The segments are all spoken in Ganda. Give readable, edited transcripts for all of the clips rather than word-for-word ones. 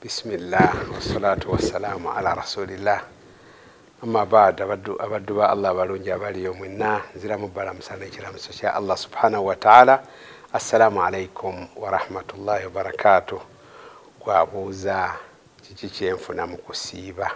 Bismillah wassalatu wassalamu ala rasulillah amma ba'd abaddu ba Allah balungi abaliyo mwenna nziramu balamusana ekiramuso kya Allah subhanahu wa ta'ala. Assalamu alaikum wa rahmatullahi wa barakatuh. Gwabuuza kiki kyenfuna mu kusiiba.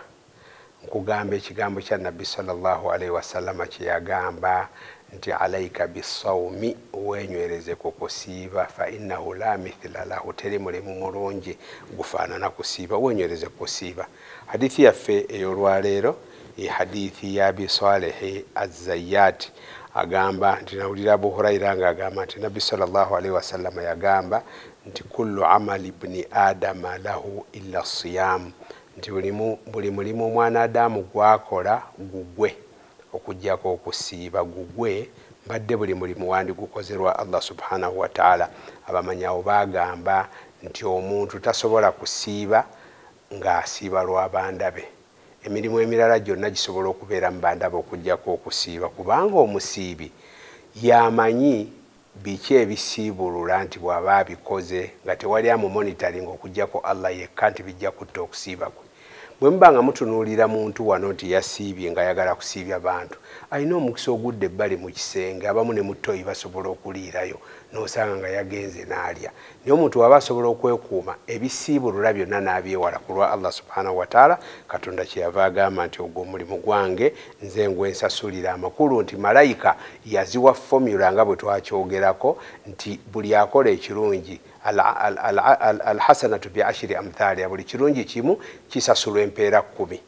Nkugamba ekigambo kya Nabbi sallallahu alaihi wasallama kye yagamba nti alaika bisawmi wenywereze ku kusiiba fa innahu la mithla lahu, teri mulimu mulungi gufaanana kusiiba, wenywereze kusiiba. Hadithi yaffe ey'olwaleero ye hadithi ya Abi Saleh Az-Zayyat agamba nti nawulira Abu Huraira ng'agamba nti Nabbi sallallahu alaihi wasallama yagamba nti kullu amali ibni adama lahu illa siyam, nti buli mulimu omwana Adamu gwakola gugwe okujjako okusiiba gugwe, mbadde buli mulimu wandi gukozerwa Allah subhanahu wa ta'ala. Abamanyawo bagamba nti omuntu tasobola kusiiba ng'asiiba lwa bandabe. Emirimu emirala gyonna gisobola okubeera mu bandabe okujjako okusiiba, kubanga omusiibi yamanyi biki ebisiibulula nti bw'aba abikoze nga tewali amumonitoring okujjako Allah yekka nti bijja kutta okusiiba kwe. Bwe mubanga mutunuulira muntu wano nti yasiibye nga ayagala kusiibya bantu, alina omukisa ogudde ebbali mu kisenge, abamu ne mutoyi basobola okuliirayo n'osanga nga yagenze n'alya. Naye omuntu waba asobola okwekuuma ebisiibulula byonna n'abyewala ku lwa Allah subhanahu wa ta'ala, Katonda kyeyava agamba nti ogwo omulimu gwange nze ngwensasulira. Amakulu nti malayika yaziwa formula nga bwe twakyogerako nti buli akola ekirungi alhasanatu bi ashri amthaliha, buli kirungi kimu kisasulwa empeera 10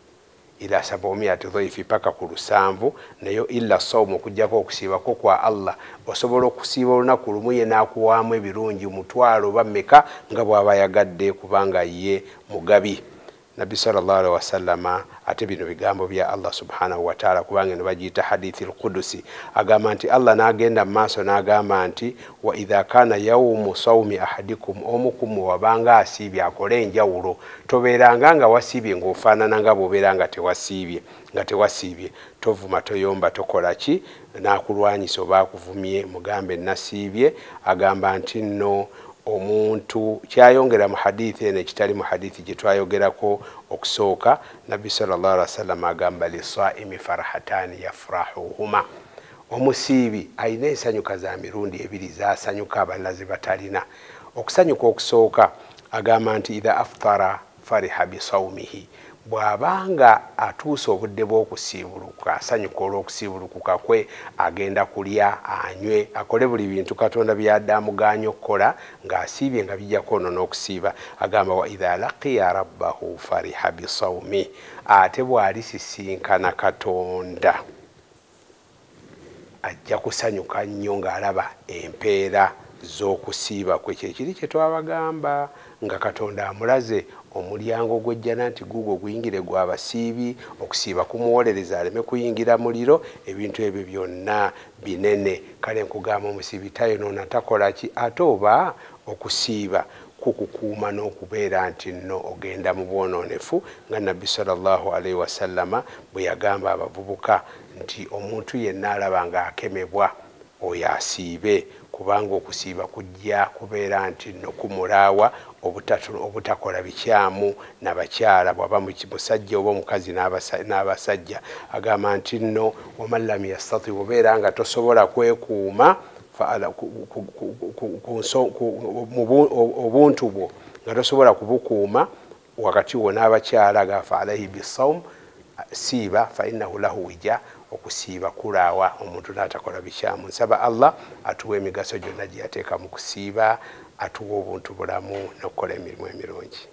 ila 700 dhaifi paka ku 700. nayo illa sawmu okujjako okusiibako kwa Allah, osobola okusiiba olunaku lumu ye n'akuwaamu ebirungi 1000 bammeka nga bw'aba yagadde, kubanga ye mugabi. Nabbi sallallahu alaihi wasallama ate bino bigambo bya Allah subhanahu wa ta'ala, kubanga ne bagiyita hadithi al-Qudusi, agamba nti Allah n'agenda mu maaso n'agamba nti wa idha kana yawmu sawmi ahadikum, omukum wabanga asiibye akola enjawulo, tobeeranga nga wasiibye ng'ofaanana nga bw'obeera nga tewasiibye, tovuma toyomba tokola ki n'akulwanyisa oba akuvumye mugambe nasiibye. Agamba nti nno omuntu kyayongera mu hadithi eno ekitali mu hadithi gye twayogerako okusooka, Nabbi sallallahu alaihi wasallam agamba lisaimi farahatani yafrahuhuma, omusiibi alina ensanyuka za mirundi ebiri zasanyuka abalala ze batalina. Okusanyuka okusooka agamba nti idha aftara fariha bisawmihi, bw'abanga atuusa obudde bw'okusiibuluka, asanyuka olw'okusiibulukuka kwe, agenda kulya anywe akole buli bintu Katonda by'addaamuganya okukola ng'asiibye nga bijja kwonoona okusiiba. Agamba wa idha laqiya rabbahu fariha bisawmi, ate bw'alisisinkana Katonda ajja kusanyuka nnyo ng'alaba empeera z'okusiiba kwe. Kyekiri kye twabagamba nga Katonda amulaze omulyango gw'ejjana nti guugwo guyingire gw'abasiibi, okusiiba kumuwolereza aleme kuyingira muliro, ebintu ebyo byonna binene. Kale nkugamba omusiibi tayonoona takola ki, ate oba okusiiba kukukuuma n'okubeera nti nno ogenda mu bwonoonefu, nga Nabbi sallallahu alaihi wasallama bwe yagamba abavubuka nti omuntu yenna alaba ng'akemebwa oyo asiibe, kubanga okusiiba kujja kubeera nti nno kumulaawa obutakola bikyamu n'abakyala, bw'aba musajja oba omukazi n'abasajja. Agamba nti nno waman lam yastati, obeera nga tosobola kwekuuma obuntu bwo nga tosobola kubukuuma wakati wo n'abakyala, gafa alaihi bisawm, siiba fa innahu lahu wija, okusiiba kulaawa omuntu n'atakola bikyamu. Nsaba Allah atuwa emigaso gyonna gye yateeka mu kusiiba, atuwa obuntu bulamu n'okukola emirimu emirungi.